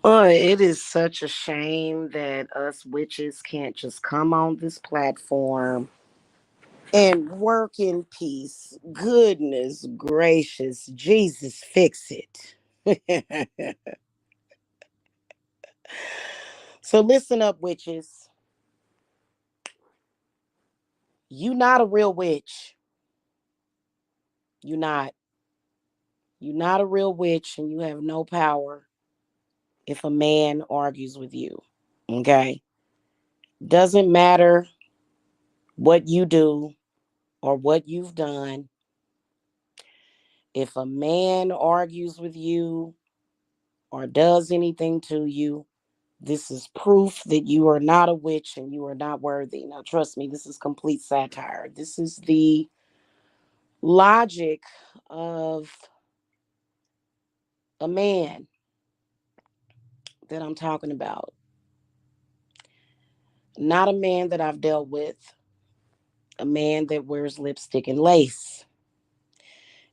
Oh, it is such a shame that us witches can't just come on this platform and work in peace. Goodness gracious, Jesus, fix it. So listen up, witches. You not a real witch. You not. You not a real witch, and you have no power if a man argues with you. Okay? Doesn't matter what you do or what you've done. If a man argues with you or does anything to you, this is proof that you are not a witch and you are not worthy. Now, trust me, this is complete satire. This is the logic of a man that I'm talking about. Not a man that I've dealt with, a man that wears lipstick and lace.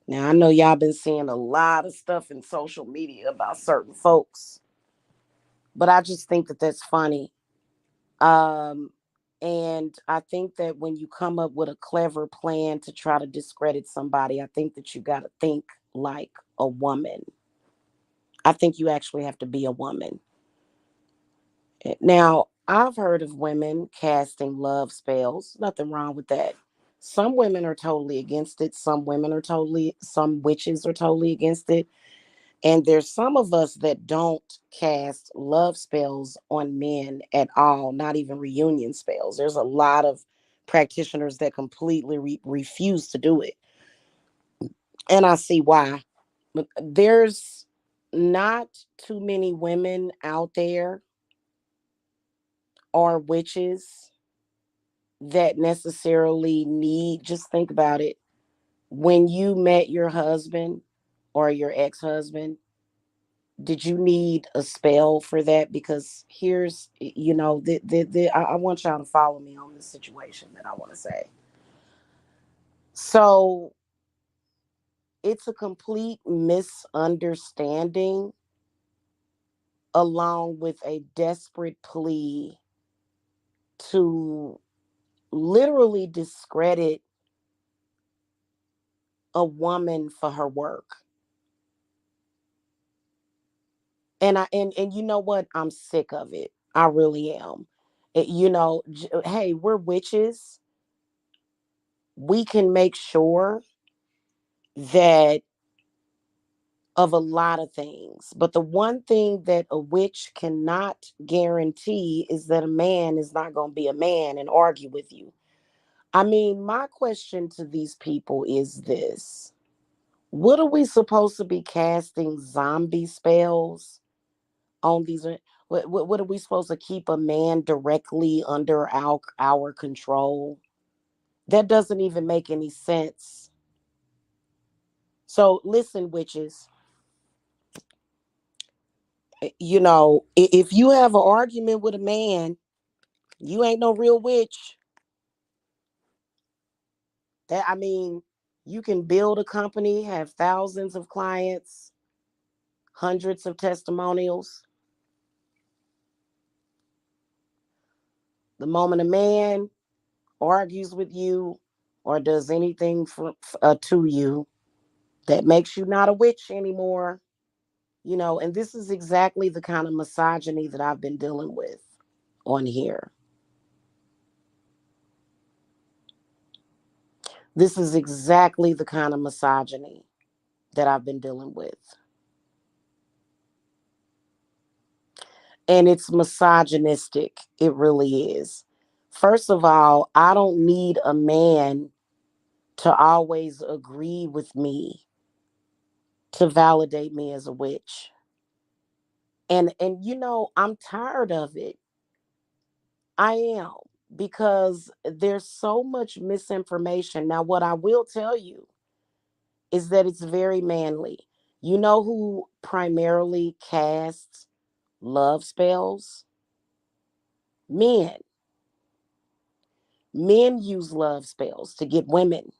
Now, I know y'all been seeing a lot of stuff in social media about certain folks, but I just think that that's funny. Um, and I think that when you come up with a clever plan to try to discredit somebody, I think that you got to think like a woman. I think you actually have to be a woman. Now, I've heard of women casting love spells. Nothing wrong with that. Some women are totally against it. Some witches are totally against it. And there's some of us that don't cast love spells on men at all, not even reunion spells. There's a lot of practitioners that completely refuse to do it. And I see why. But there's not too many women out there or witches that necessarily need, just think about it. When you met your husband or your ex husband, did you need a spell for that? Because here's, I want y'all to follow me on this situation that I want to say. So it's a complete misunderstanding along with a desperate plea to literally discredit a woman for her work. And you know what? I'm sick of it. I really am. Hey, we're witches. We can make sure that of a lot of things. But the one thing that a witch cannot guarantee is that a man is not going to be a man and argue with you. I mean, my question to these people is this: what are we supposed to be casting zombie spells on these? What are we supposed to keep a man directly under our control? That doesn't even make any sense. So listen, witches, if you have an argument with a man, you ain't no real witch. That I mean, you can build a company, have thousands of clients, hundreds of testimonials. The moment a man argues with you or does anything to you that makes you not a witch anymore, and this is exactly the kind of misogyny that I've been dealing with on here. This is exactly the kind of misogyny that I've been dealing with. And it's misogynistic. It really is. First of all, I don't need a man to always agree with me to validate me as a witch. And I'm tired of it. I am, because there's so much misinformation. Now, what I will tell you is that it's very manly. You know who primarily casts love spells? Men. Men use love spells to get women.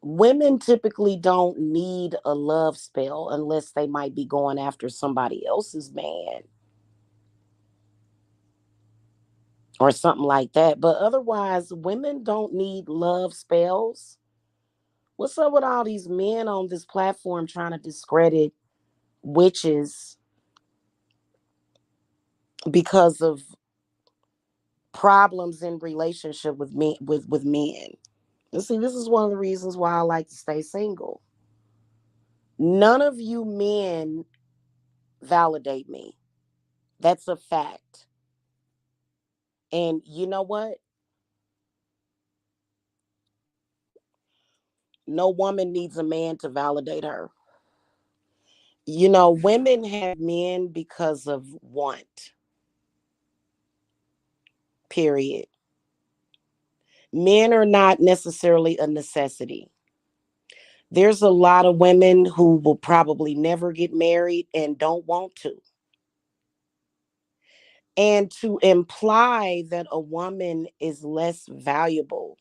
Women typically don't need a love spell unless they might be going after somebody else's man or something like that. But otherwise, women don't need love spells. What's up with all these men on this platform trying to discredit witches because of problems in relationship with men with men? And see, this is one of the reasons why I like to stay single. None of you men validate me. That's a fact. And you know what? No woman needs a man to validate her. Women have men because of want, period. Men are not necessarily a necessity. There's a lot of women who will probably never get married and don't want to. And to imply that a woman is less valuable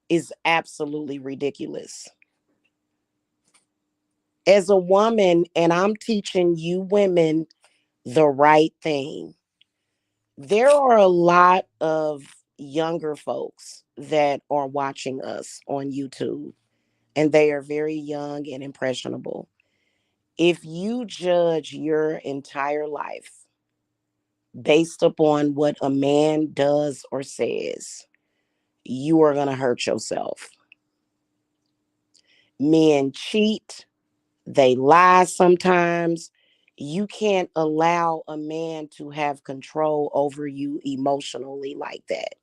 is absolutely ridiculous. As a woman, and I'm teaching you women the right thing, there are a lot of younger folks that are watching us on YouTube, and they are very young and impressionable. If you judge your entire life based upon what a man does or says, you are going to hurt yourself. Men cheat, they lie sometimes. You can't allow a man to have control over you emotionally like that.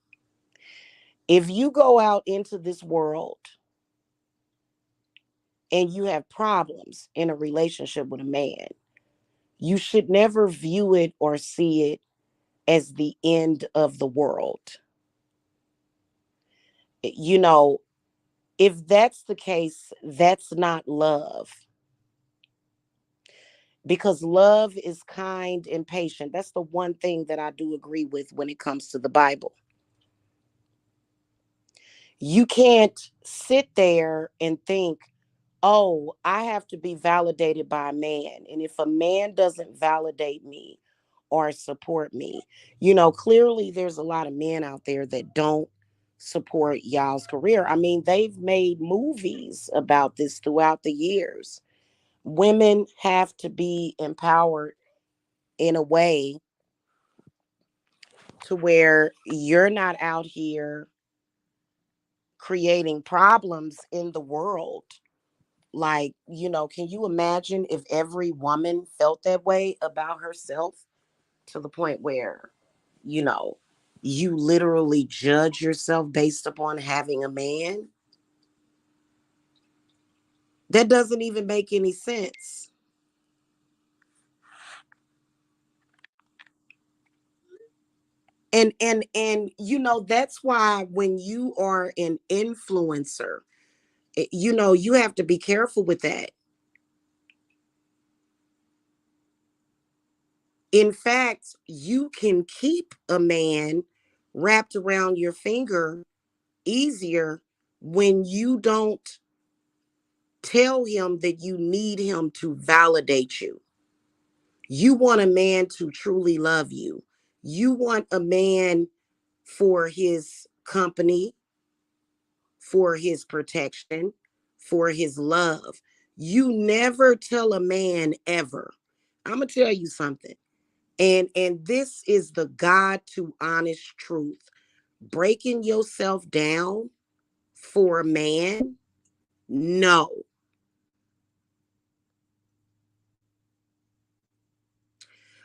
If you go out into this world and you have problems in a relationship with a man, you should never view it or see it as the end of the world. You know, if that's the case, that's not love. Because love is kind and patient. That's the one thing that I do agree with when it comes to the Bible. You can't sit there and think, oh, I have to be validated by a man. And if a man doesn't validate me or support me, clearly there's a lot of men out there that don't support y'all's career. I mean, they've made movies about this throughout the years. Women have to be empowered in a way to where you're not out here creating problems in the world. Like, can you imagine if every woman felt that way about herself to the point where, you know, you literally judge yourself based upon having a man? That doesn't even make any sense. And that's why when you are an influencer, you have to be careful with that. In fact, you can keep a man wrapped around your finger easier when you don't tell him that you need him to validate you. You want a man to truly love you. You want a man for his company, for his protection, for his love. You never tell a man ever. I'm going to tell you something. And this is the God to honest truth. Breaking yourself down for a man? No.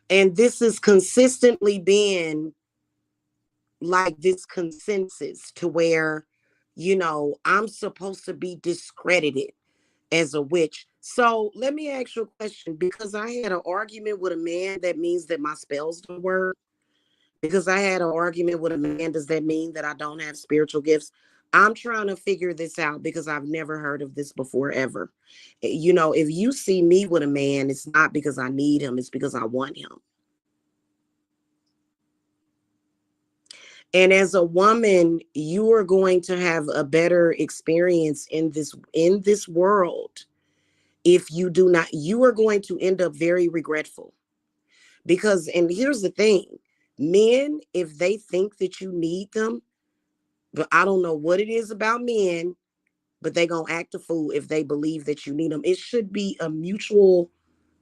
And this has consistently been like this consensus to where, I'm supposed to be discredited as a witch. So let me ask you a question. Because I had an argument with a man, that means that my spells don't work? Because I had an argument with a man, does that mean that I don't have spiritual gifts? I'm trying to figure this out because I've never heard of this before ever. If you see me with a man, it's not because I need him, it's because I want him. And as a woman, you are going to have a better experience in this world. If you do not, you are going to end up very regretful. Because, and here's the thing, men, if they think that you need them, but I don't know what it is about men, but they gonna act a fool if they believe that you need them. It should be a mutual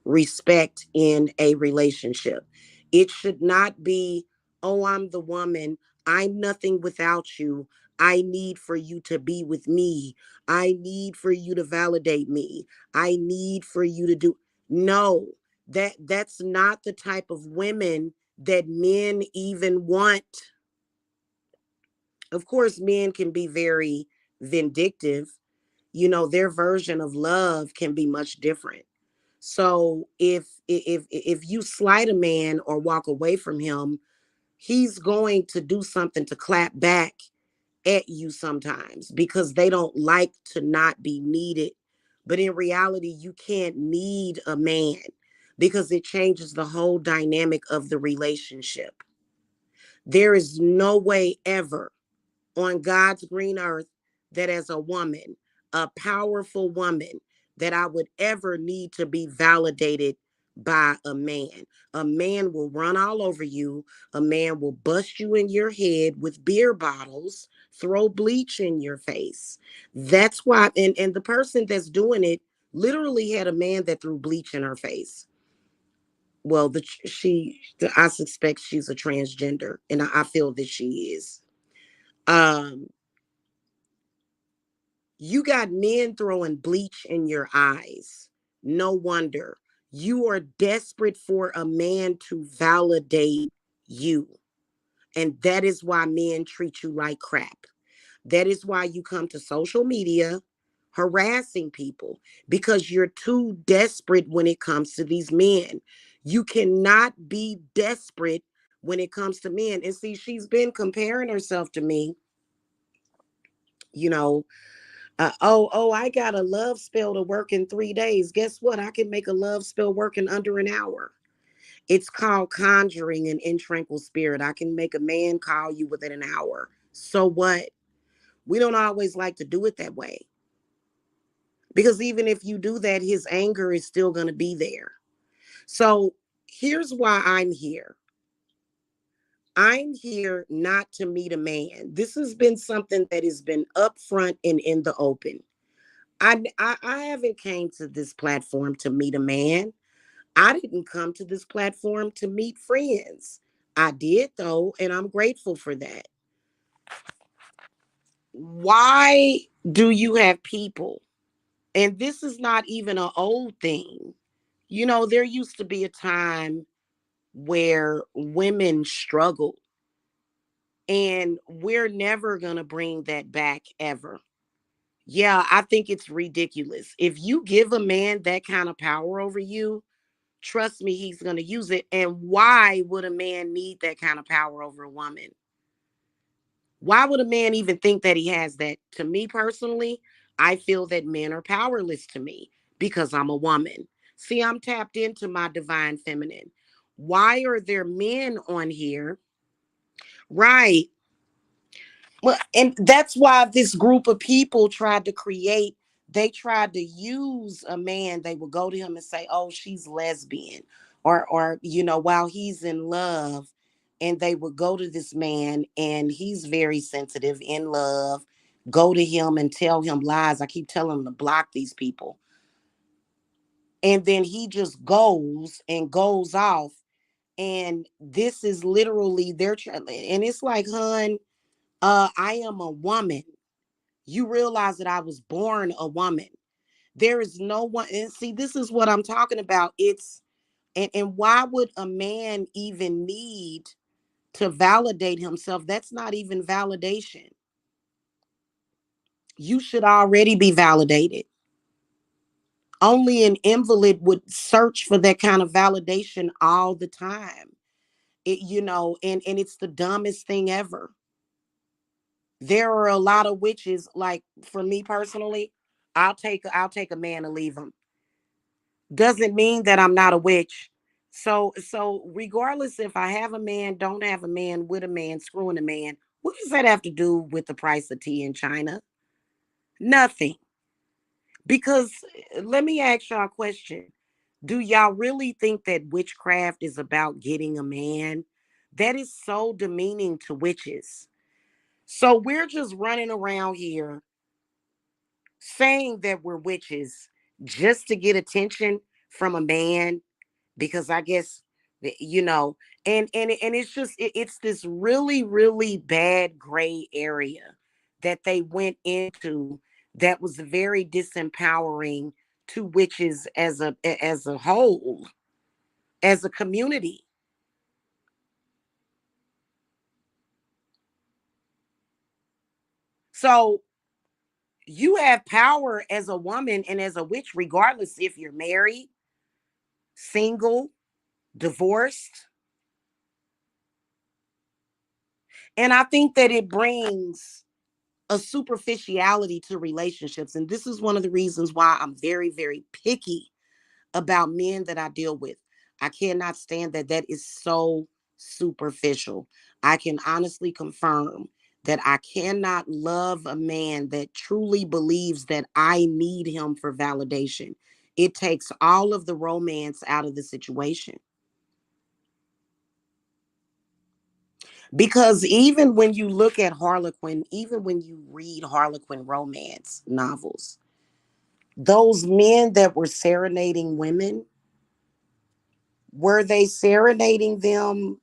respect in a relationship. It should not be, oh, I'm the woman. I'm nothing without you. I need for you to be with me. I need for you to validate me. I need for you to do. No, that's not the type of women that men even want. Of course, men can be very vindictive. You know, their version of love can be much different. So if you slight a man or walk away from him, he's going to do something to clap back at you sometimes because they don't like to not be needed. But in reality, you can't need a man because it changes the whole dynamic of the relationship. There is no way ever on God's green earth that as a woman, a powerful woman, that I would ever need to be validated by a man. A man will run all over you. A man will bust you in your head with beer bottles, throw bleach in your face. That's why, and the person that's doing it literally had a man that threw bleach in her face. Well, I suspect she's a transgender, and I feel that she is. Um, You got men throwing bleach in your eyes. No wonder. You are desperate for a man to validate you. And that is why men treat you like crap. That is why you come to social media harassing people because you're too desperate when it comes to these men. You cannot be desperate when it comes to men. And see, she's been comparing herself to me, you know, I got a love spell to work in 3 days. Guess what? I can make a love spell work in under an hour. It's called conjuring an intranquil spirit. I can make a man call you within an hour. So what? We don't always like to do it that way because even if you do that, his anger is still going to be there. So here's why I'm here. I'm here not to meet a man. This has been something that has been upfront and in the open. I haven't came to this platform to meet a man. I didn't come to this platform to meet friends. I did though, and I'm grateful for that. Why do you have people? And this is not even an old thing. You know, there used to be a time where women struggled, and we're never going to bring that back ever. Yeah, I think it's ridiculous. If you give a man that kind of power over you, trust me, he's going to use it. And why would a man need that kind of power over a woman? Why would a man even think that he has that? To me personally, I feel that men are powerless to me because I'm a woman. See, I'm tapped into my divine feminine. Why are there men on here? Right. Well, and that's why this group of people tried to create, they tried to use a man. They would go to him and say, oh, she's lesbian. Or, while he's in love, and they would go to this man and he's very sensitive in love, go to him and tell him lies. I keep telling him to block these people. And then he just goes and goes off. And this is literally their, and it's like, hun, I am a woman. You realize that I was born a woman. There is no one, and see, this is what I'm talking about. And why would a man even need to validate himself? That's not even validation. You should already be validated. Only an invalid would search for that kind of validation all the time. And it's the dumbest thing ever. There are a lot of witches, like for me personally, I'll take a man and leave him. Doesn't mean that I'm not a witch. So regardless if I have a man, don't have a man, with a man, screwing a man, what does that have to do with the price of tea in China? Nothing. Because let me ask y'all a question. Do y'all really think that witchcraft is about getting a man? That is so demeaning to witches. So we're just running around here saying that we're witches just to get attention from a man, because I guess you know, and it's just it's this really bad gray area that they went into, that was very disempowering to witches as a whole, as a community. So you have power as a woman and as a witch, regardless if you're married, single, divorced. And I think that it brings a superficiality to relationships. And this is one of the reasons why I'm very picky about men that I deal with. I cannot stand that. That is so superficial. I can honestly confirm that I cannot love a man that truly believes that I need him for validation. It takes all of the romance out of the situation. Because even when you look at Harlequin, even when you read Harlequin romance novels, those men that were serenading women, were they serenading them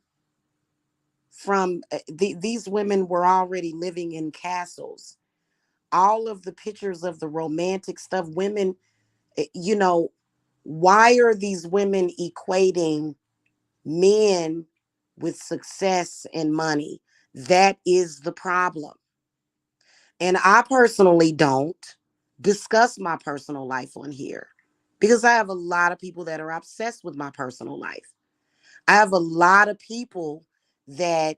from these women were already living in castles? All of the pictures of the romantic stuff, women, you know, why are these women equating men with success and money? That is the problem. And I personally don't discuss my personal life on here because I have a lot of people that are obsessed with my personal life. I have a lot of people that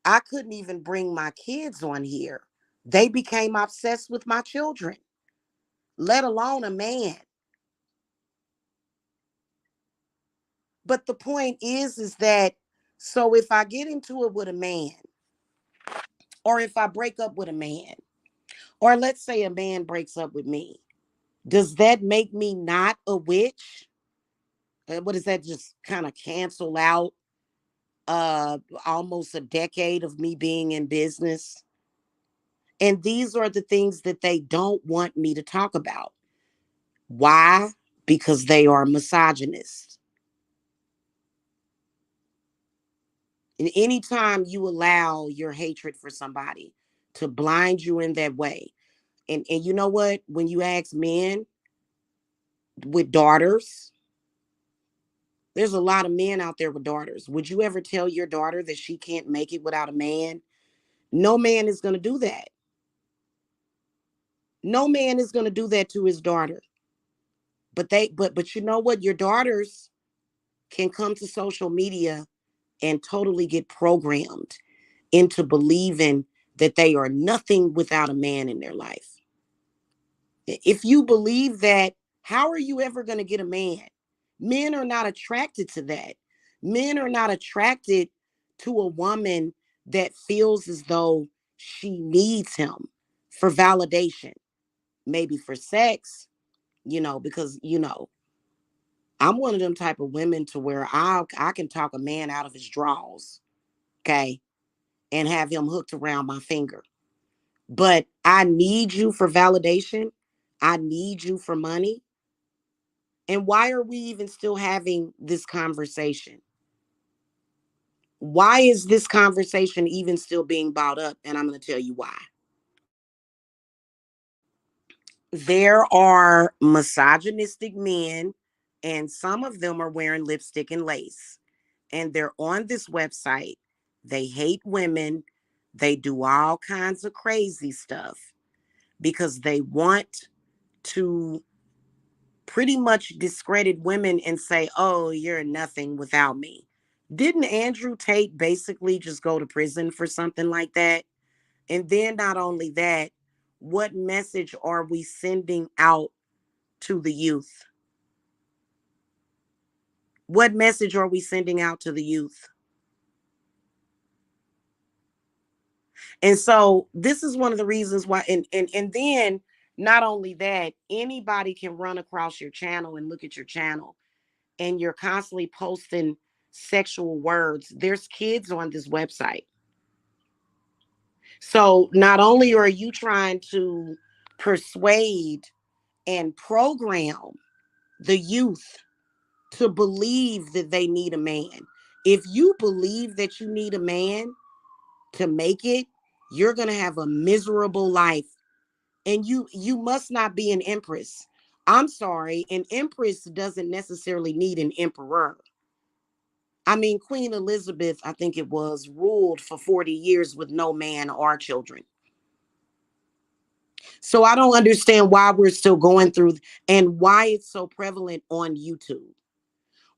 I couldn't even bring my kids on here. They became obsessed with my children, let alone a man. But the point is that, so if I get into it with a man, or if I break up with a man, or let's say a man breaks up with me, does that make me not a witch? What does that just kind of cancel out uh almost a decade of me being in business? And these are the things that they don't want me to talk about. Why? Because they are misogynists. And anytime you allow your hatred for somebody to blind you in that way, and you know what? When you ask men with daughters, there's a lot of men out there with daughters. Would you ever tell your daughter that she can't make it without a man? No man is going to do that. No man is going to do that to his daughter. But you know what? Your daughters can come to social media and totally get programmed into believing that they are nothing without a man in their life. If you believe that, how are you ever going to get a man? Men are not attracted to that. Men are not attracted to a woman that feels as though she needs him for validation, maybe for sex, because I'm one of them type of women to where I can talk a man out of his drawers, okay, and have him hooked around my finger. But I need you for validation. I need you for money. And why are we even still having this conversation? Why is this conversation even still being brought up? And I'm going to tell you why. There are misogynistic men, and some of them are wearing lipstick and lace. And they're on this website. They hate women. They do all kinds of crazy stuff because they want to pretty much discredit women and say, oh, you're nothing without me. Didn't Andrew Tate basically just go to prison for something like that? And then not only that, what message are we sending out to the youth? What message are we sending out to the youth? And so this is one of the reasons why, and then not only that, anybody can run across your channel and look at your channel, and you're constantly posting sexual words. There's kids on this website. So not only are you trying to persuade and program the youth to believe that they need a man. If you believe that you need a man to make it, you're going to have a miserable life. And you must not be an empress. I'm sorry, an empress doesn't necessarily need an emperor. I mean, Queen Elizabeth, I think it was, ruled for 40 years with no man or children. So I don't understand why we're still going through and why it's so prevalent on YouTube.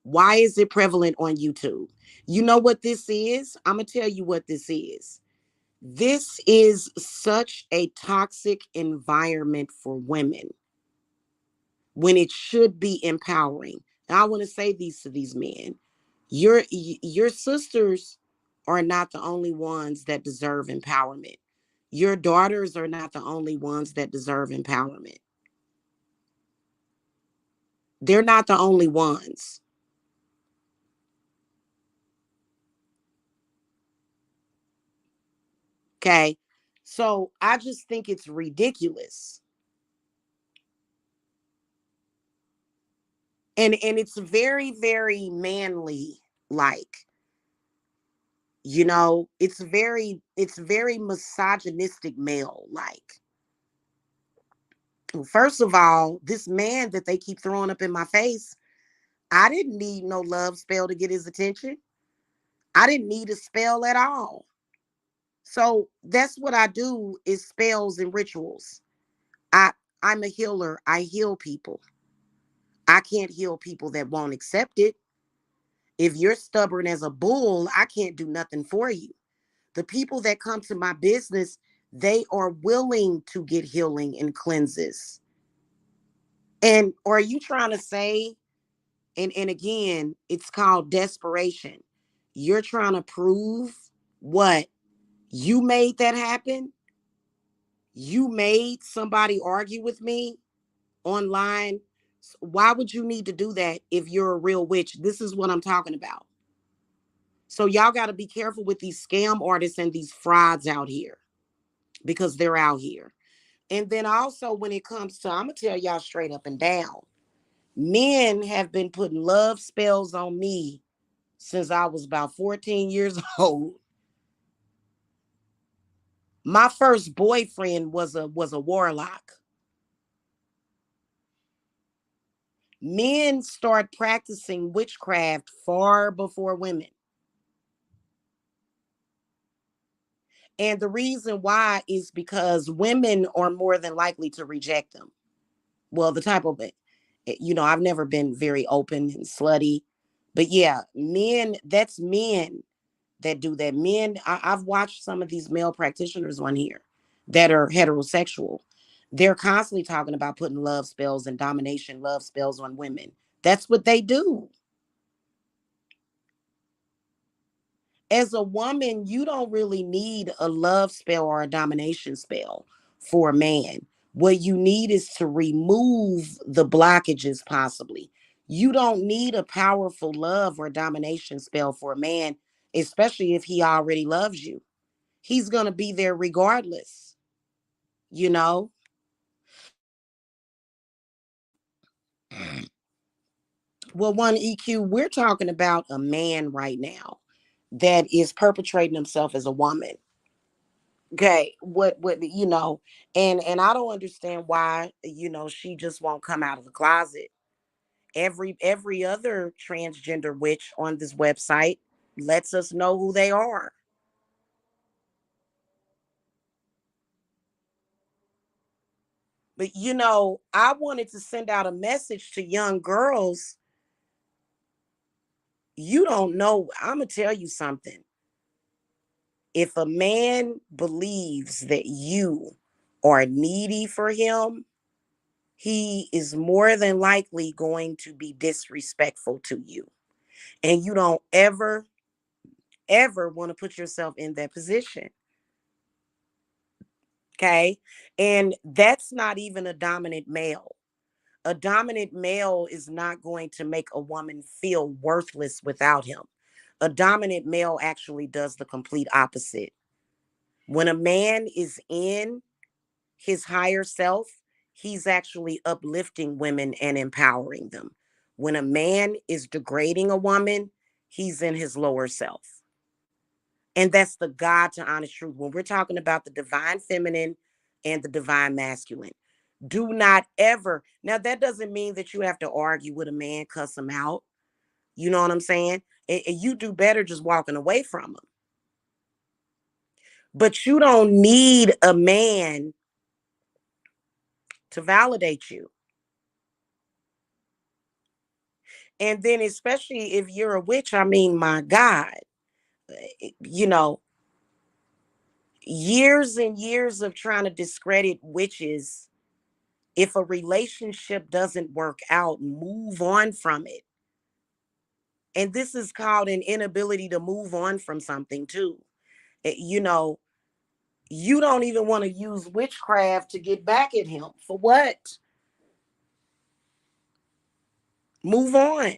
Why is it prevalent on YouTube? You know what this is? I'm going to tell you what this is. This is such a toxic environment for women when it should be empowering. And I want to say these to these men. Your sisters are not the only ones that deserve empowerment. Your daughters are not the only ones that deserve empowerment. They're not the only ones. Okay. So I just think it's ridiculous. And it's very, very manly like. It's very misogynistic male like. First of all, this man that they keep throwing up in my face, I didn't need no love spell to get his attention. I didn't need a spell at all. So that's what I do is spells and rituals. I I'm a healer. I heal people. I can't heal people that won't accept it. If you're stubborn as a bull, I can't do nothing for you. The people that come to my business, they are willing to get healing and cleanses. And are you trying to say, and again, it's called desperation. You're trying to prove what? You made that happen? You made somebody argue with me online? Why would you need to do that if you're a real witch? This is what I'm talking about. So y'all got to be careful with these scam artists and these frauds out here because they're out here. And then also when it comes to, I'm going to tell y'all straight up and down, men have been putting love spells on me since I was about 14 years old. My first boyfriend was a warlock. Men start practicing witchcraft far before women. And the reason why is because women are more than likely to reject them. Well, the type of it, I've never been very open and slutty, but yeah, men, that's men that do that. Men, I've watched some of these male practitioners on here that are heterosexual. They're constantly talking about putting love spells and domination love spells on women. That's what they do. As a woman, you don't really need a love spell or a domination spell for a man. What you need is to remove the blockages, possibly. You don't need a powerful love or domination spell for a man, especially if he already loves you. He's going to be there regardless, you know? Well, one EQ, we're talking about a man right now that is perpetrating himself as a woman. Okay, and I don't understand why, she just won't come out of the closet. Every other transgender witch on this website lets us know who they are. But I wanted to send out a message to young girls. You don't know, I'm gonna tell you something. If a man believes that you are needy for him, he is more than likely going to be disrespectful to you. And you don't ever want to put yourself in that position. Okay. And that's not even a dominant male. A dominant male is not going to make a woman feel worthless without him. A dominant male actually does the complete opposite. When a man is in his higher self, he's actually uplifting women and empowering them. When a man is degrading a woman, he's in his lower self. And that's the God to honest truth. When we're talking about the divine feminine and the divine masculine, do not ever. Now, that doesn't mean that you have to argue with a man, cuss him out. You know what I'm saying? And you do better just walking away from him. But you don't need a man to validate you. And then, especially if you're a witch, I mean, my God, you know, years and years of trying to discredit witches. If a relationship doesn't work out, move on from it. And this is called an inability to move on from something, too. You know, you don't even want to use witchcraft to get back at him. For what? Move on.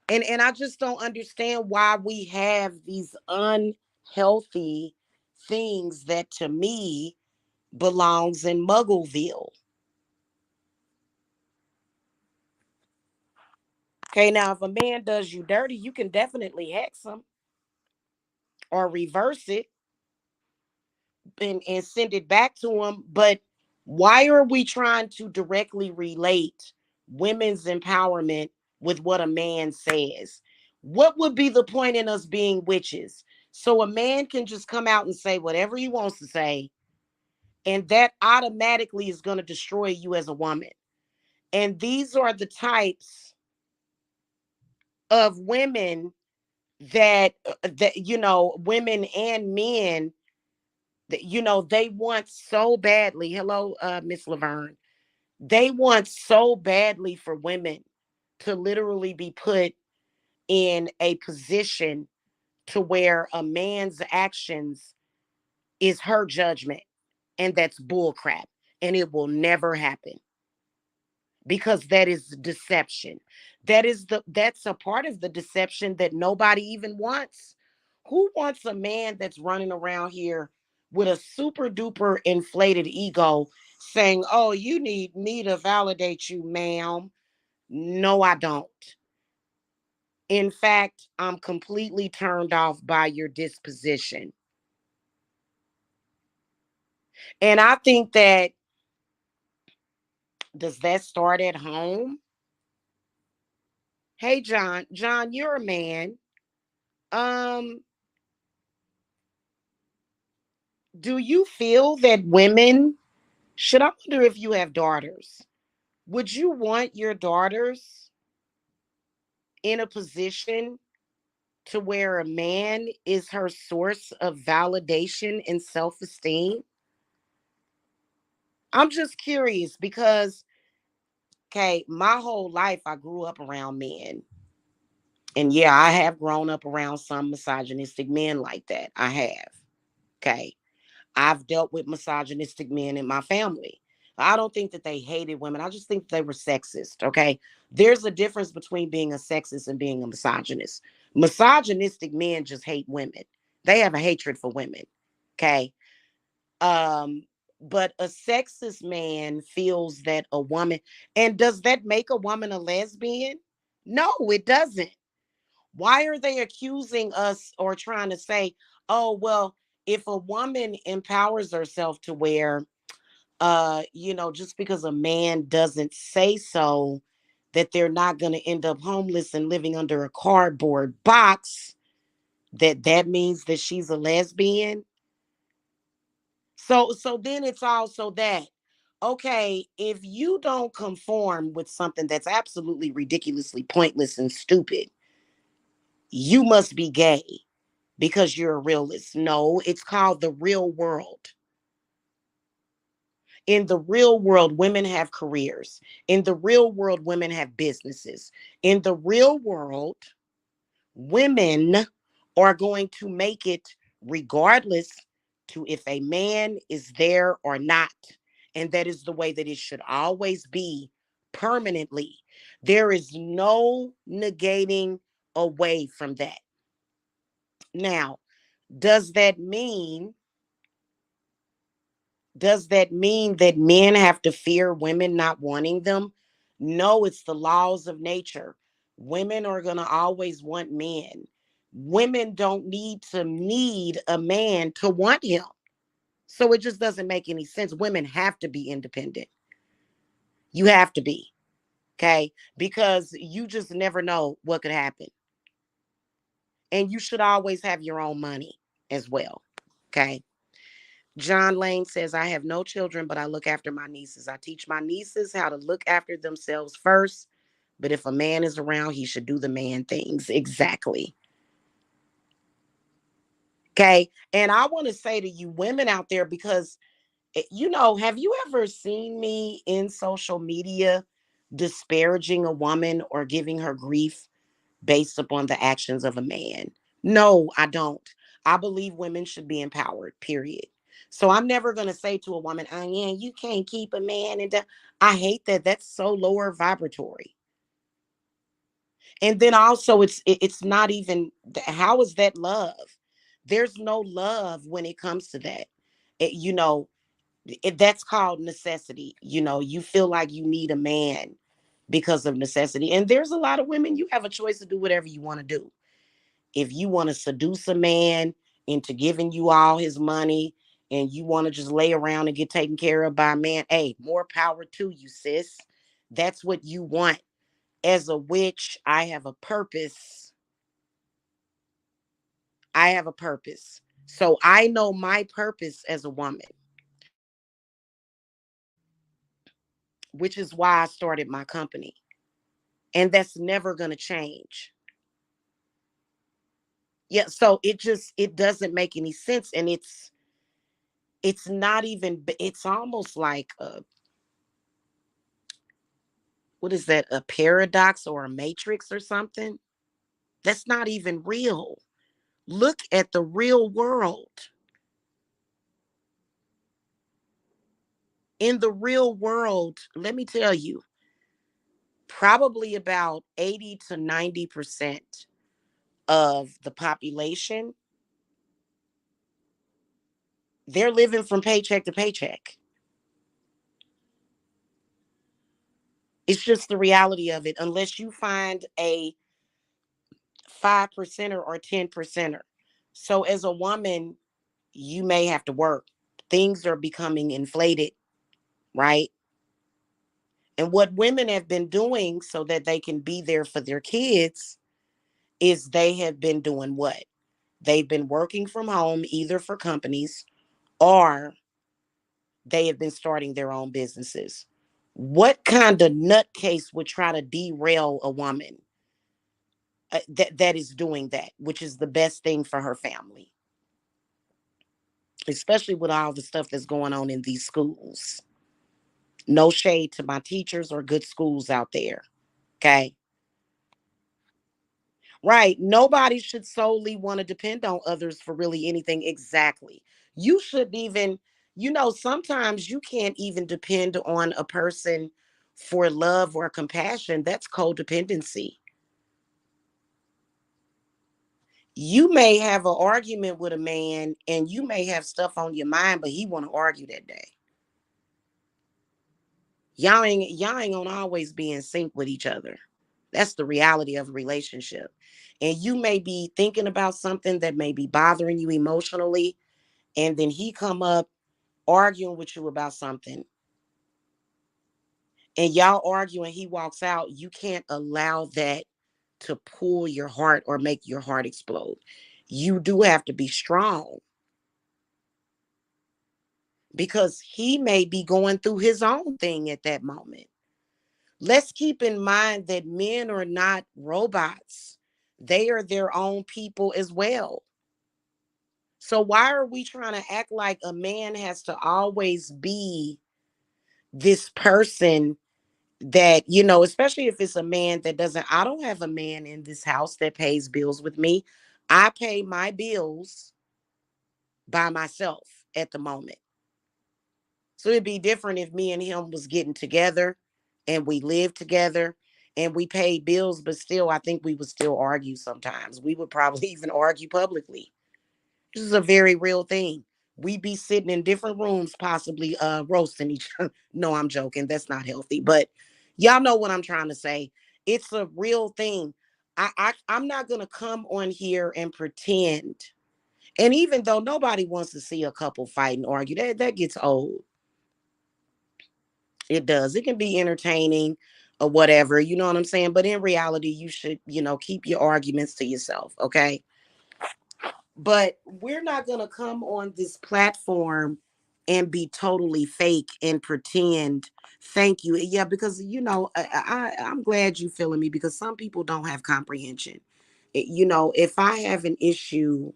And I just don't understand why we have these unhealthy things that to me belongs in Muggleville. Okay, now if a man does you dirty, you can definitely hex him or reverse it and send it back to him. But why are we trying to directly relate women's empowerment with what a man says? What would be the point in us being witches? So a man can just come out and say whatever he wants to say, and that automatically is going to destroy you as a woman. And these are the types of women that women and men that they want so badly. Hello, Miss Laverne. They want so badly for women to literally be put in a position to where a man's actions is her judgment, and that's bullcrap, and it will never happen because that is deception. That's a part of the deception that nobody even wants. Who wants a man that's running around here with a super duper inflated ego saying, "Oh, you need me to validate you, ma'am"? No, I don't. In fact, I'm completely turned off by your disposition. And I think that, does that start at home? Hey, John, you're a man. Um, do you feel that women should, I wonder if you have daughters. Would you want your daughters in a position to where a man is her source of validation and self-esteem? I'm just curious because, okay, my whole life I grew up around men. And yeah, I have grown up around some misogynistic men like that. I have. Okay. I've dealt with misogynistic men in my family. I don't think that they hated women. I just think they were sexist. Okay. There's a difference between being a sexist and being a misogynist. Misogynistic men just hate women. They have a hatred for women. Okay. Um, but a sexist man feels that a woman, and does that make a woman a lesbian? No, it doesn't. Why are they accusing us or trying to say, oh, well, if a woman empowers herself to where, just because a man doesn't say so, that they're not going to end up homeless and living under a cardboard box, that means that she's a lesbian. So then it's also that, okay, if you don't conform with something that's absolutely ridiculously pointless and stupid, you must be gay because you're a realist. No, it's called the real world. In the real world, women have careers. In the real world, women have businesses. In the real world, Women are going to make it regardless to if a man is there or not. And that is the way that it should always be permanently. There is no negating away from that. Now, does that mean does that mean that men have to fear women not wanting them? No, it's the laws of nature. Women are going to always want men. Women don't need a man to want him. So it just doesn't make any sense. Women have to be independent. You have to be, okay? Because you just never know what could happen. And you should always have your own money as well, okay? John Lane says, I have no children, but I look after my nieces. I teach my nieces how to look after themselves first. But if a man is around, he should do the man things. Exactly. Okay. And I want to say to you women out there, because, have you ever seen me in social media disparaging a woman or giving her grief based upon the actions of a man? No, I don't. I believe women should be empowered, period. So I'm never going to say to a woman, oh, yeah, you can't keep a man. I hate that. That's so lower vibratory. And then also, it's not even, how is that love? There's no love when it comes to that. It, you know, that's called necessity. You feel like you need a man because of necessity. And there's a lot of women, you have a choice to do whatever you want to do. If you want to seduce a man into giving you all his money and you want to just lay around and get taken care of by a man, hey, more power to you, sis. That's what you want. As a witch, I have a purpose. I have a purpose. So I know my purpose as a woman, which is why I started my company. And that's never going to change. Yeah, so it doesn't make any sense, and it's not even, it's almost like what is that, a paradox or a matrix or something? That's not even real. Look at the real world. In the real world, let me tell you, probably about 80 to 90% of the population, they're living from paycheck to paycheck. It's just the reality of it, unless you find a 5 percenter or 10 percenter. So as a woman, you may have to work. Things are becoming inflated, right? And what women have been doing so that they can be there for their kids is they have been doing what? They've been working from home, either for companies or they have been starting their own businesses. What kind of nutcase would try to derail a woman that is doing that, which is the best thing for her family, especially with all the stuff that's going on in these schools? No shade to my teachers or good schools out there. Okay. Right. Nobody should solely want to depend on others for really anything. Exactly. You shouldn't even, sometimes you can't even depend on a person for love or compassion. That's codependency. You may have an argument with a man and you may have stuff on your mind, but he want to argue that day. Y'all ain't gonna always be in sync with each other. That's the reality of a relationship. And you may be thinking about something that may be bothering you emotionally, and then he come up arguing with you about something, and y'all argue and he walks out. You can't allow that to pull your heart or make your heart explode. You do have to be strong because he may be going through his own thing at that moment. Let's keep in mind that men are not robots. They are their own people as well. So why are we trying to act like a man has to always be this person that, especially if it's a man that doesn't, I don't have a man in this house that pays bills with me. I pay my bills by myself at the moment. So it'd be different if me and him was getting together and we lived together and we paid bills, but still, I think we would still argue sometimes. We would probably even argue publicly. This is a very real thing. We be sitting in different rooms, possibly roasting each other. No, I'm joking. That's not healthy. But y'all know what I'm trying to say. It's a real thing. I'm not gonna come on here and pretend. And even though nobody wants to see a couple fight and argue, that gets old. It does. It can be entertaining or whatever, you know what I'm saying? But in reality, you should, keep your arguments to yourself, okay? But we're not going to come on this platform and be totally fake and pretend. Thank you. Yeah, because I'm glad you feeling me, because some people don't have comprehension. If I have an issue,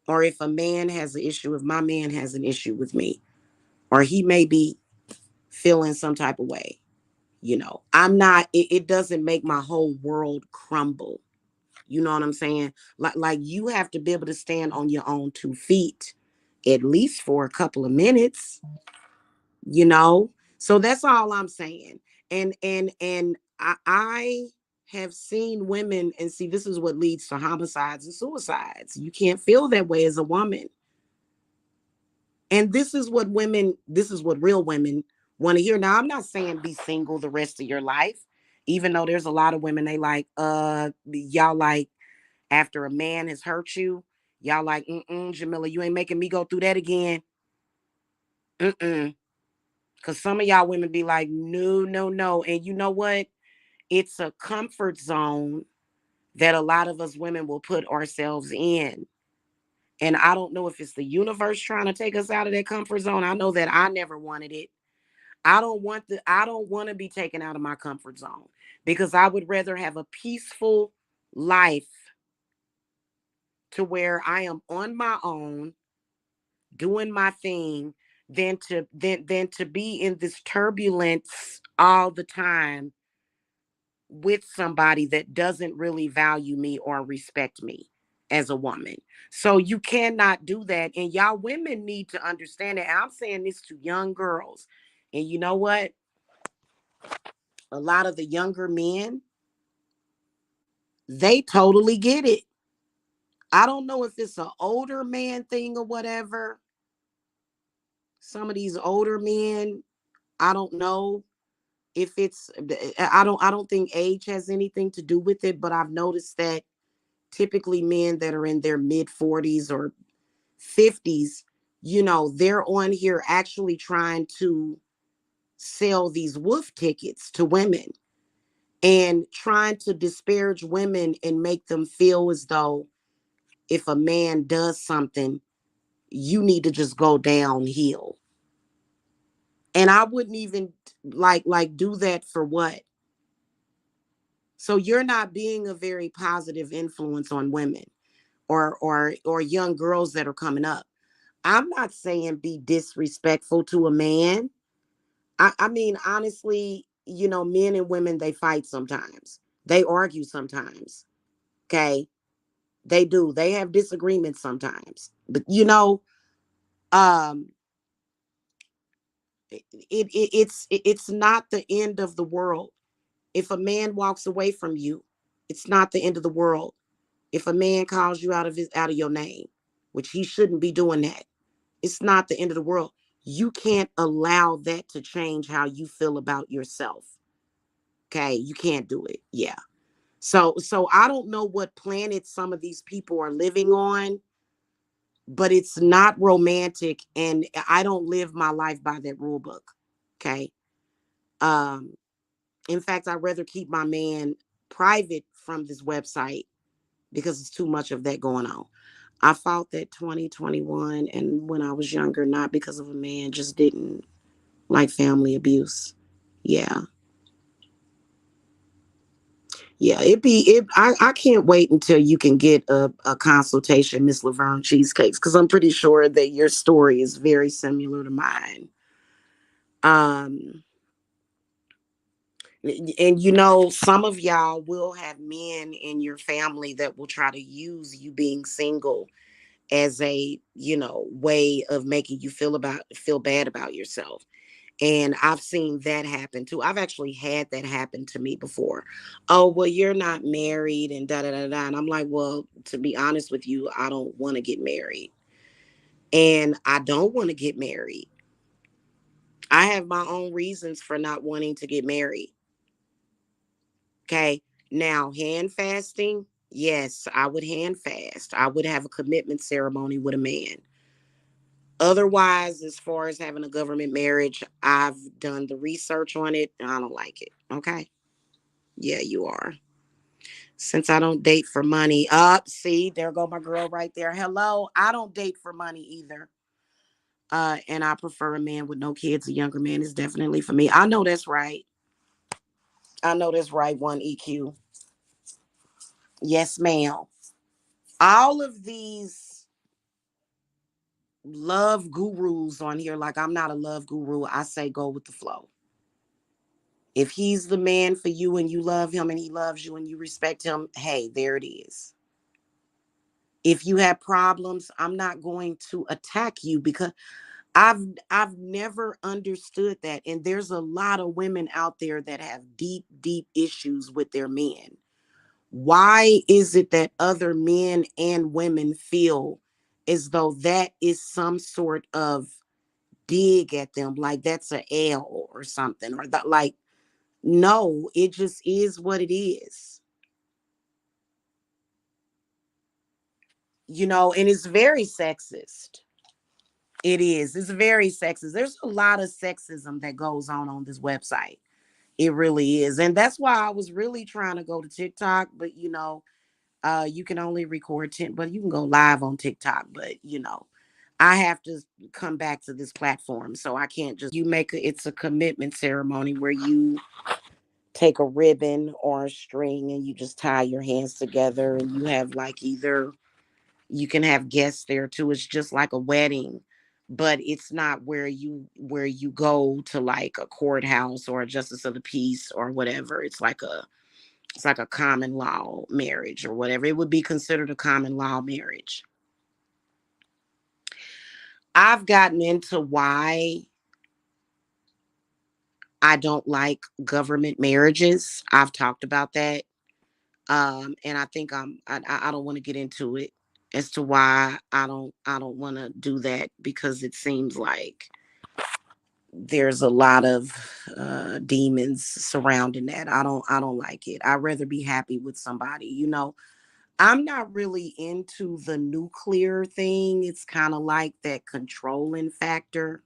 or if a man has an issue, if my man has an issue with me, or he may be feeling some type of way, I'm not, it doesn't make my whole world crumble. You know what I'm saying? Like you have to be able to stand on your own 2 feet, at least for a couple of minutes, you know? So that's all I'm saying. And I have seen women, and see, this is what leads to homicides and suicides. You can't feel that way as a woman. And this is what real women want to hear. Now, I'm not saying be single the rest of your life, even though there's a lot of women, they like, y'all like, after a man has hurt you, y'all like, Jamila, you ain't making me go through that again. Mm-mm. Because some of y'all women be like, no, no, no. And you know what? It's a comfort zone that a lot of us women will put ourselves in. And I don't know if it's the universe trying to take us out of that comfort zone. I know that I never wanted it. I don't want to be taken out of my comfort zone, because I would rather have a peaceful life to where I am on my own doing my thing than to be in this turbulence all the time with somebody that doesn't really value me or respect me as a woman. So you cannot do that. And y'all women need to understand it. I'm saying this to young girls. And you know what? A lot of the younger men, they totally get it. I don't know if it's an older man thing or whatever. Some of these older men, I don't know if it's, I don't think age has anything to do with it, but I've noticed that typically men that are in their mid 40s or 50s, they're on here actually trying to sell these wolf tickets to women and trying to disparage women and make them feel as though if a man does something, you need to just go downhill. And I wouldn't even like do that for what? So you're not being a very positive influence on women or young girls that are coming up. I'm not saying be disrespectful to a man. I mean, honestly, men and women, they fight sometimes. They argue sometimes. Okay. They do. They have disagreements sometimes. But um it's not the end of the world. If a man walks away from you, it's not the end of the world. If a man calls you out of your name, which he shouldn't be doing that, it's not the end of the world. You can't allow that to change how you feel about yourself. Okay, you can't do it. Yeah. So I don't know what planet some of these people are living on, but it's not romantic, and I don't live my life by that rule book. Okay. Um in fact, I'd rather keep my man private from this website because it's too much of that going on. I fought that 2021 and when I was younger, not because of a man, just didn't like family abuse. Yeah. Yeah, I can't wait until you can get a consultation, Miss Laverne Cheesecakes, because I'm pretty sure that your story is very similar to mine. Um And you know, some of y'all will have men in your family that will try to use you being single as a, you know, way of making you feel bad about yourself. And I've seen that happen too. I've actually had that happen to me before. Oh, well, you're not married and da da da da. And I'm like, well, to be honest with you, I don't want to get married. And I don't want to get married. I have my own reasons for not wanting to get married. Okay. Now, hand fasting, yes, I would hand fast. I would have a commitment ceremony with a man. Otherwise, as far as having a government marriage, I've done the research on it and I don't like it. Okay. Yeah, you are. Since I don't date for money. Up, see, there go my girl right there. Hello. I don't date for money either. And I prefer a man with no kids. A younger man is definitely for me. I know that's right. I know that's right, one EQ. Yes, ma'am. All of these love gurus on here, like I'm not a love guru. I say go with the flow. If he's the man for you and you love him and he loves you and you respect him, hey, there it is. If you have problems, I'm not going to attack you because I've I've never understood that. And there's a lot of women out there that have deep, deep issues with their men. Why is it that other men and women feel as though that is some sort of dig at them, like that's a L or something, or that like no, it just is what it is. You know, and it's very sexist. It is. It's very sexist. There's a lot of sexism that goes on this website. It really is. And that's why I was really trying to go to TikTok, but you know, you can only record 10, but you can go live on TikTok, but you know, I have to come back to this platform. So I can't just you make it's a commitment ceremony where you take a ribbon or a string and you just tie your hands together and you have like either you can have guests there too. It's just like a wedding, but it's not where you go to like a courthouse or a justice of the peace or whatever. It's like a common law marriage or whatever. It would be considered a common law marriage. I've gotten into why I don't like government marriages. I've talked about that. And I think I don't want to get into it as to why I don't want to do that because it seems like there's a lot of demons surrounding that. I don't like it. I'd rather be happy with somebody. You know, I'm not really into the nuclear thing. It's kind of like that controlling factor.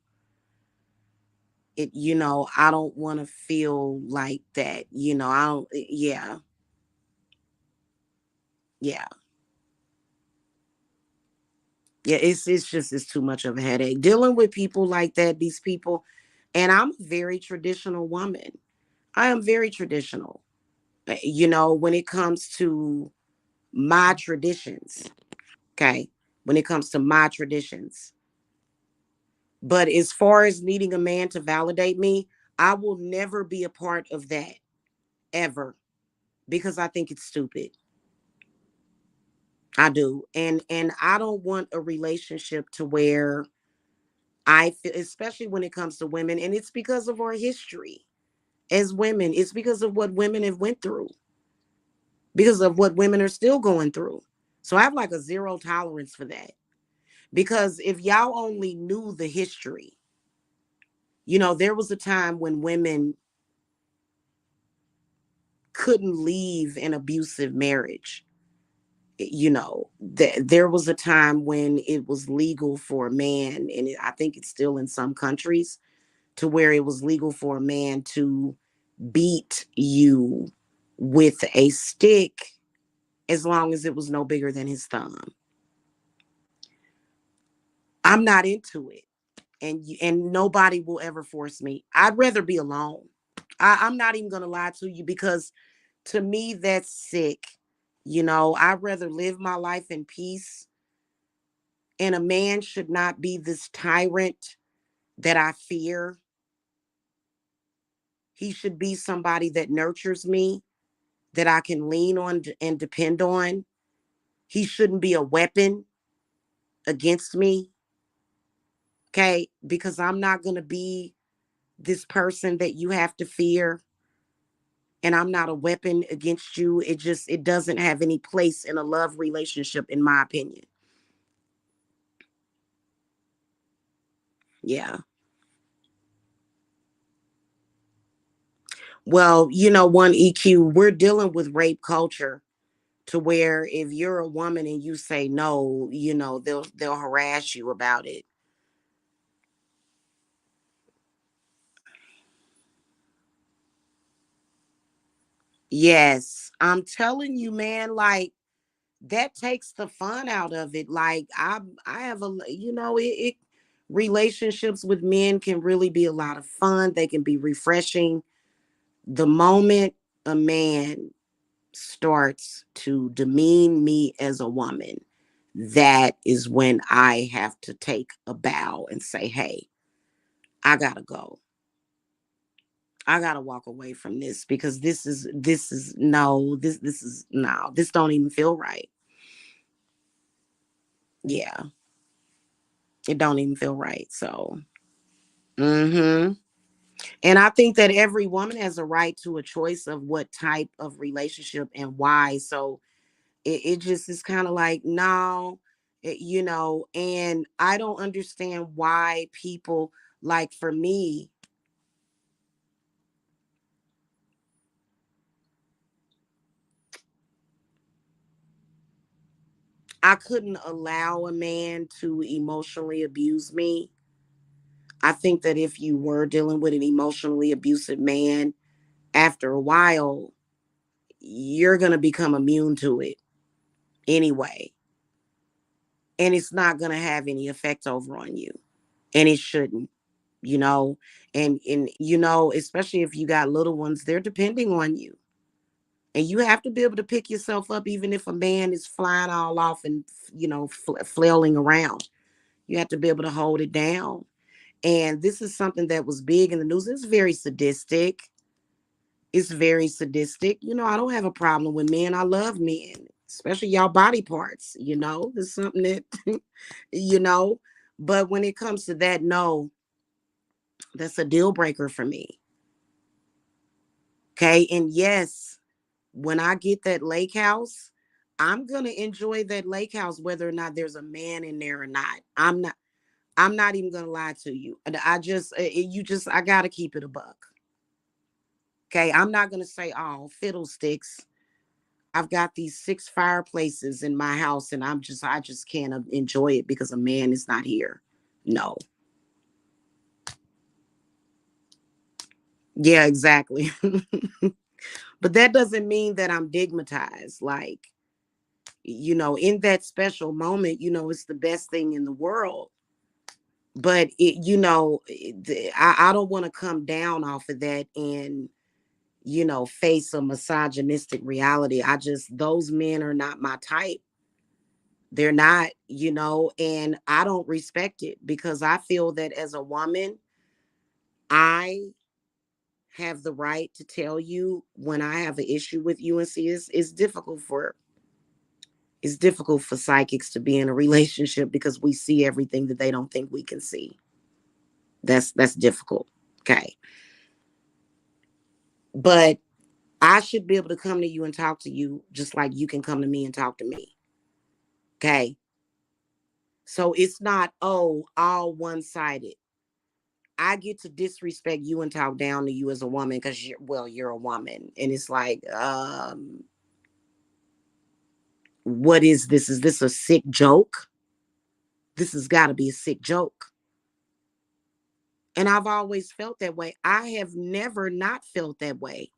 It, you know, I don't want to feel like that. You know, I don't. Yeah, yeah, yeah. It's just it's too much of a headache dealing with people like that. These people, and I'm a very traditional woman. I am very traditional. You know, when it comes to my traditions, okay, when it comes to my traditions. But as far as needing a man to validate me, I will never be a part of that ever because I think it's stupid. I do. And I don't want a relationship to where I feel, especially when it comes to women, and it's because of our history as women. It's because of what women have went through, because of what women are still going through. So I have like a zero tolerance for that. Because if y'all only knew the history, you know, there was a time when women couldn't leave an abusive marriage. You know, there was a time when it was legal for a man, and I think it's still in some countries, to where it was legal for a man to beat you with a stick as long as it was no bigger than his thumb. I'm not into it. And nobody will ever force me. I'd rather be alone. I'm not even gonna lie to you because to me that's sick. You know, I'd rather live my life in peace. And a man should not be this tyrant that I fear. He should be somebody that nurtures me, that I can lean on and depend on. He shouldn't be a weapon against me. Okay. Because I'm not going to be this person that you have to fear. And I'm not a weapon against you. It doesn't have any place in a love relationship, in my opinion. Yeah. Well, one EQ, we're dealing with rape culture, to where if you're a woman and you say no, they'll harass you about it. Yes, I'm telling you, man, like that takes the fun out of it. Like I have relationships with men can really be a lot of fun. They can be refreshing. The moment a man starts to demean me as a woman, that is when I have to take a bow and say, "Hey, I got to go. I got to walk away from this, because this is no, this is no, this don't even feel right." Yeah, it don't even feel right. So, mhm. And I think that every woman has a right to a choice of what type of relationship and why. So, it just is kind of like, no, and I don't understand why people, like, for me, I couldn't allow a man to emotionally abuse me. I think that if you were dealing with an emotionally abusive man, after a while, you're going to become immune to it anyway. And it's not going to have any effect over on you. And it shouldn't, you know. And especially if you got little ones, they're depending on you. And you have to be able to pick yourself up, even if a man is flying all off and, flailing around. You have to be able to hold it down. And this is something that was big in the news. It's very sadistic. It's very sadistic. I don't have a problem with men. I love men, especially y'all body parts. There's something that, you know, but when it comes to that, no, that's a deal breaker for me. Okay. And yes, when I get that lake house, I'm going to enjoy that lake house, whether or not there's a man in there or not. I'm not even going to lie to you. I got to keep it a buck. Okay. I'm not going to say, oh, fiddlesticks. I've got these 6 fireplaces in my house and I just can't enjoy it because a man is not here. No. Yeah, exactly. But that doesn't mean that I'm digmatized. Like, in that special moment, it's the best thing in the world. But I don't want to come down off of that and, face a misogynistic reality. Those men are not my type. They're not, and I don't respect it, because I feel that as a woman, I have the right to tell you when I have an issue with you. And see, it's difficult for psychics to be in a relationship, because we see everything that they don't think we can see. That's difficult. Okay. But I should be able to come to you and talk to you just like you can come to me and talk to me. Okay. So it's not, all one sided. I get to disrespect you and talk down to you as a woman because you're a woman. And it's like, what is this? Is this a sick joke? This has got to be a sick joke. And I've always felt that way. I have never not felt that way.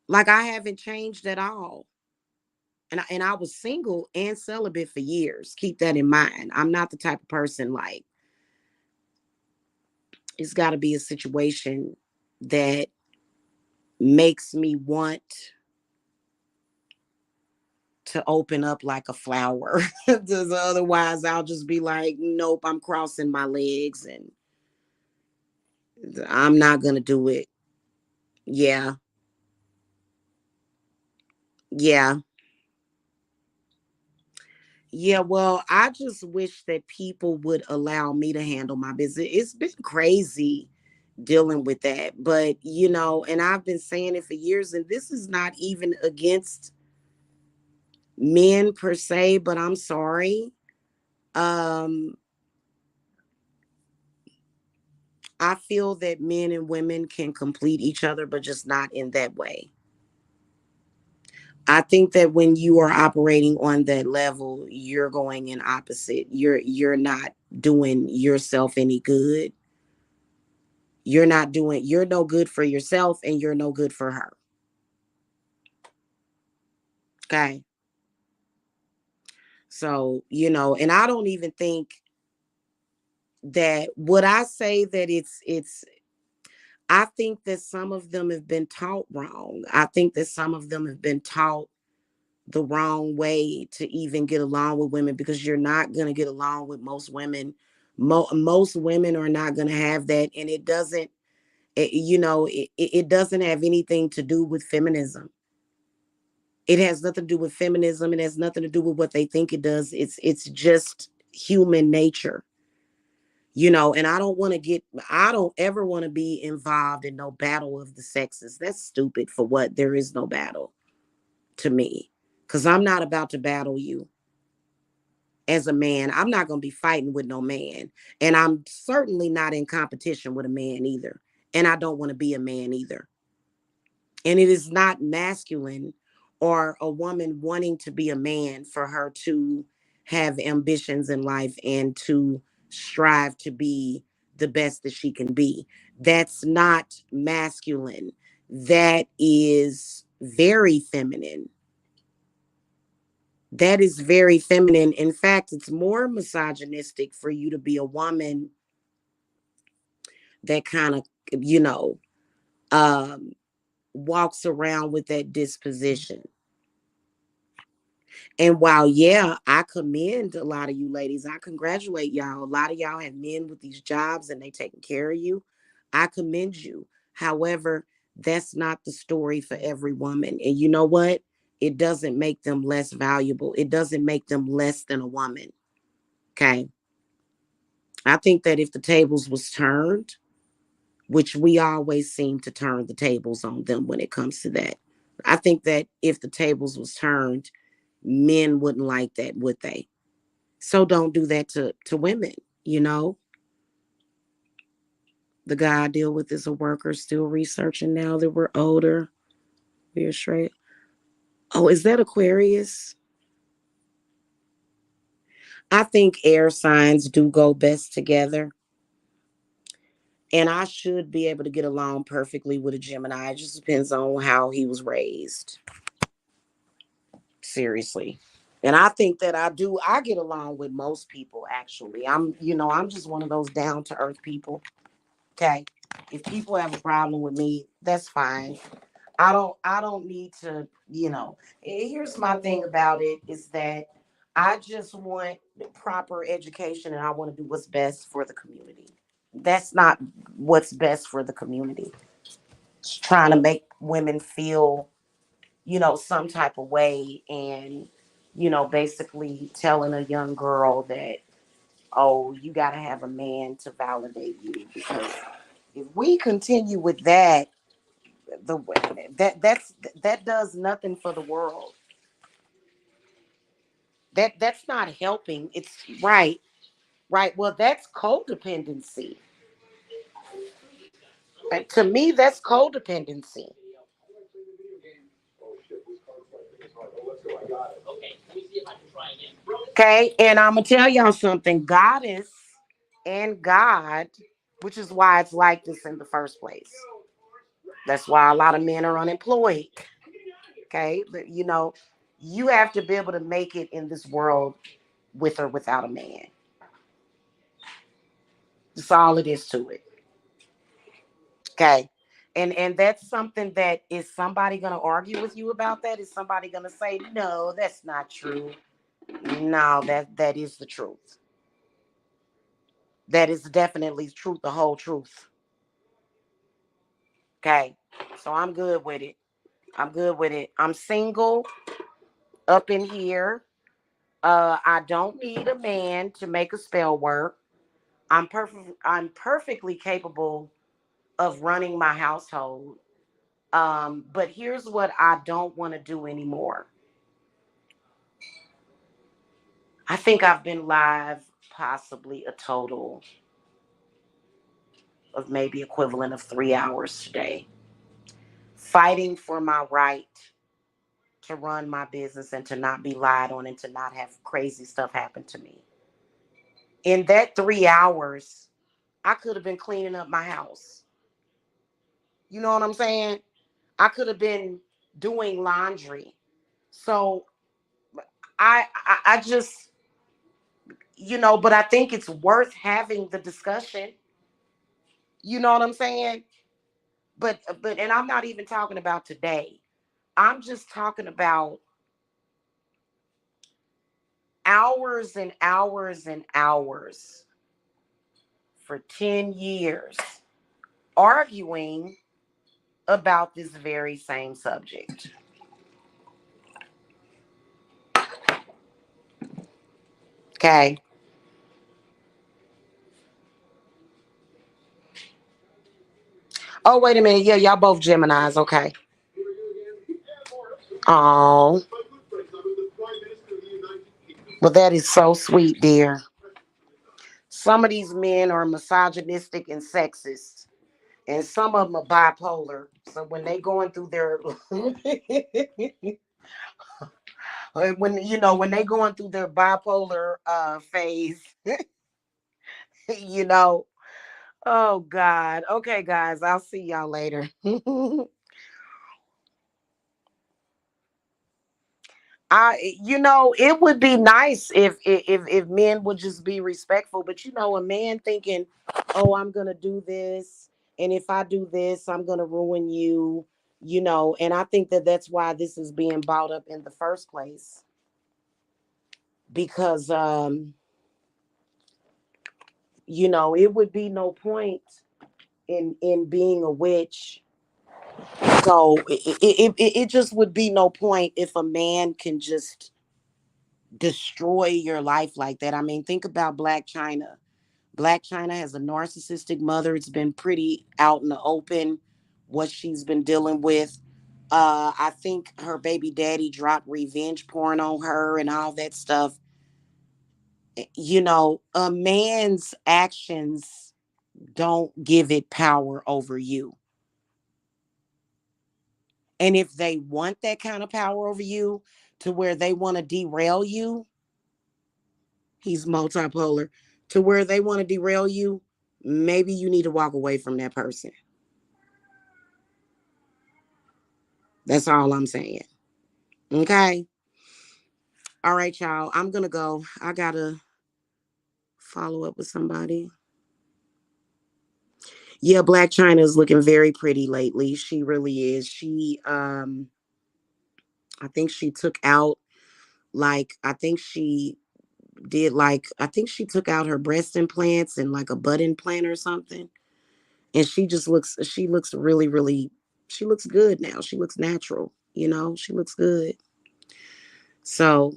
Like, I haven't changed at all. And I was single and celibate for years. Keep that in mind. I'm not the type of person, like, it's got to be a situation that makes me want to open up like a flower. Otherwise, I'll just be like, nope, I'm crossing my legs. And I'm not gonna do it. Yeah, yeah, yeah. Well, I just wish that people would allow me to handle my business. It's been crazy dealing with that, but and I've been saying it for years, and this is not even against men per se, but I'm sorry. Um, I feel that men and women can complete each other, but just not in that way. I think that when you are operating on that level, you're going in opposite. You're not doing yourself any good. You're no good for yourself and you're no good for her. Okay? So, and I don't even think that would I say that it's I think that some of them have been taught wrong. I think that some of them have been taught the wrong way to even get along with women because you're not going to get along with most women. Most women are not going to have that. And it doesn't, it doesn't have anything to do with feminism. It has nothing to do with feminism. It has nothing to do with what they think it does. It's just human nature. And I don't ever want to be involved in no battle of the sexes. That's stupid. For what? There is no battle to me because I'm not about to battle you as a man. I'm not going to be fighting with no man. And I'm certainly not in competition with a man either. And I don't want to be a man either. And it is not masculine or a woman wanting to be a man for her to have ambitions in life and to strive to be the best that she can be. That's not masculine. That is very feminine. That is very feminine. In fact, it's more misogynistic for you to be a woman that kind of, you know, um, walks around with that disposition. And while, yeah, I commend a lot of you ladies, I congratulate y'all. A lot of y'all have men with these jobs and they taking care of you. I commend you. However, that's not the story for every woman. And you know what? It doesn't make them less valuable. It doesn't make them less than a woman. Okay. I think that if the tables was turned, which we always seem to turn the tables on them when it comes to that. I think that if the tables was turned, men wouldn't like that, would they? So don't do that to women, you know? The guy I deal with is a worker still researching now that we're older. We're straight. Oh, is that Aquarius? I think air signs do go best together. And I should be able to get along perfectly with a Gemini. It just depends on how he was raised. Seriously. And I think that I get along with most people actually. I'm just one of those down to earth people. Okay. If people have a problem with me, that's fine. I don't need to, here's my thing about it is that I just want proper education and I want to do what's best for the community. That's not what's best for the community. It's trying to make women feel some type of way and, basically telling a young girl that, oh, you got to have a man to validate you. Because if we continue with that, the that does nothing for the world. That's not helping. It's right, right. Well, that's codependency. To me, that's codependency. Okay, and I'm gonna tell y'all something. Goddess and God, which is why it's like this in the first place. That's why a lot of men are unemployed. Okay, but you have to be able to make it in this world with or without a man. That's all it is to it. Okay. And that's something that is somebody gonna argue with you about that? Is somebody gonna say, no, that's not true? No, that is the truth. That is definitely truth, the whole truth. Okay. So I'm good with it. I'm good with it. I'm single up in here. I don't need a man to make a spell work. I'm perfectly capable of running my household. But here's what I don't want to do anymore. I think I've been live possibly a total of maybe equivalent of 3 hours today, fighting for my right to run my business and to not be lied on and to not have crazy stuff happen to me. In that 3 hours, I could have been cleaning up my house. You know what I'm saying? I could have been doing laundry. So I just, but I think it's worth having the discussion. You know what I'm saying? But and I'm not even talking about today. I'm just talking about hours and hours and hours for 10 years arguing about this very same subject. Okay. Oh, wait a minute. Yeah, y'all both Geminis. Okay. Oh, well, that is so sweet, dear. Some of these men are misogynistic and sexist, and some of them are bipolar. So when they going through their when they going through their bipolar phase, you know. Oh God. Okay, guys, I'll see y'all later. It would be nice if men would just be respectful, but a man thinking, "Oh, I'm gonna do this, and if I do this, I'm gonna ruin you," and I think that that's why this is being brought up in the first place, because it would be no point in being a witch. So it just would be no point if a man can just destroy your life like that. I mean, think about Black China. Black China has a narcissistic mother. It's been pretty out in the open what she's been dealing with. I think her baby daddy dropped revenge porn on her and all that stuff. A man's actions don't give it power over you. And if they want that kind of power over you to where they want to derail you, he's multipolar, to where they want to derail you, maybe you need to walk away from that person. That's all I'm saying. Okay. All right, y'all. I'm going to go. I got to follow up with somebody. Yeah, Black China is looking very pretty lately. She really is. I think she took out, like, I think she took out her breast implants and like a butt implant or something. And she looks really, really, she looks good now. She looks natural, she looks good. So,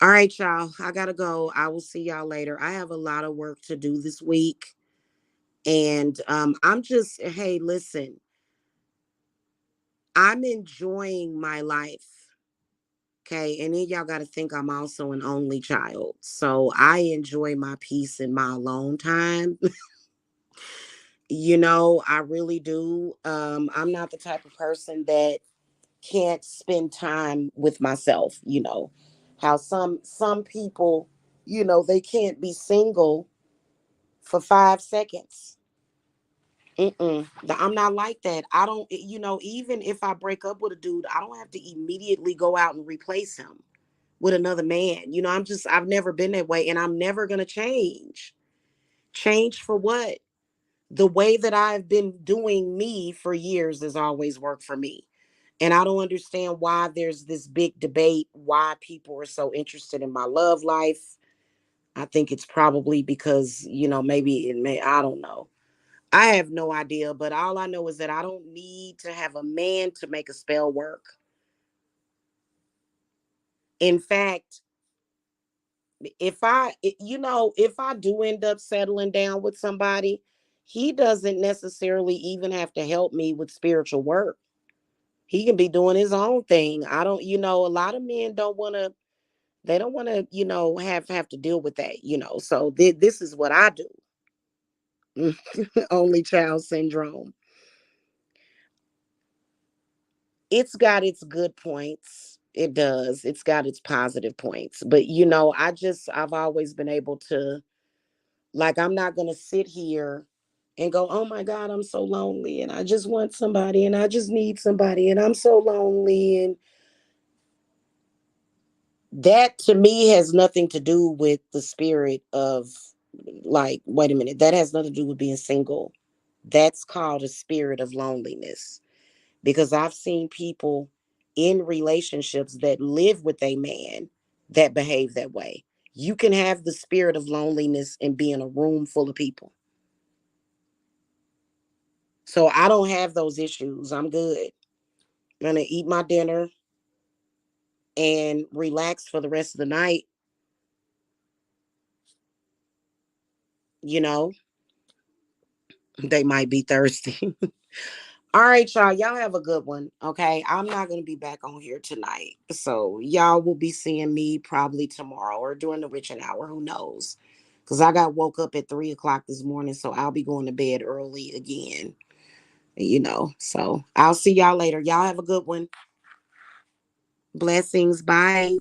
all right, y'all, I gotta go. I will see y'all later. I have a lot of work to do this week. And hey, listen, I'm enjoying my life. Okay. And then y'all got to think I'm also an only child. So I enjoy my peace and my alone time. I really do. I'm not the type of person that can't spend time with myself. How some people, they can't be single for 5 seconds. I'm not like that. I don't, even if I break up with a dude, I don't have to immediately go out and replace him with another man. I've never been that way, and I'm never going to change. Change for what? The way that I've been doing me for years has always worked for me. And I don't understand why there's this big debate, why people are so interested in my love life. I think it's probably because, maybe I don't know. I have no idea, but all I know is that I don't need to have a man to make a spell work. In fact, if I do end up settling down with somebody, he doesn't necessarily even have to help me with spiritual work. He can be doing his own thing. I don't, a lot of men don't want to, they don't want to, have to deal with that. So this is what I do. Only child syndrome. It's got its good points. It does. It's got its positive points. But I've always been able to, like, I'm not going to sit here and go, oh my God, I'm so lonely and I just want somebody and I just need somebody and I'm so lonely. And that to me has nothing to do with the spirit of, like, wait a minute, that has nothing to do with being single. That's called a spirit of loneliness, because I've seen people in relationships that live with a man that behave that way. You can have the spirit of loneliness and be in a room full of people. So I don't have those issues. I'm good. I'm gonna eat my dinner and relax for the rest of the night. You know, they might be thirsty. All right, y'all. Y'all have a good one. Okay. I'm not going to be back on here tonight. So y'all will be seeing me probably tomorrow or during the witching hour. Who knows? Because I got woke up at 3 o'clock this morning. So I'll be going to bed early again. So I'll see y'all later. Y'all have a good one. Blessings. Bye.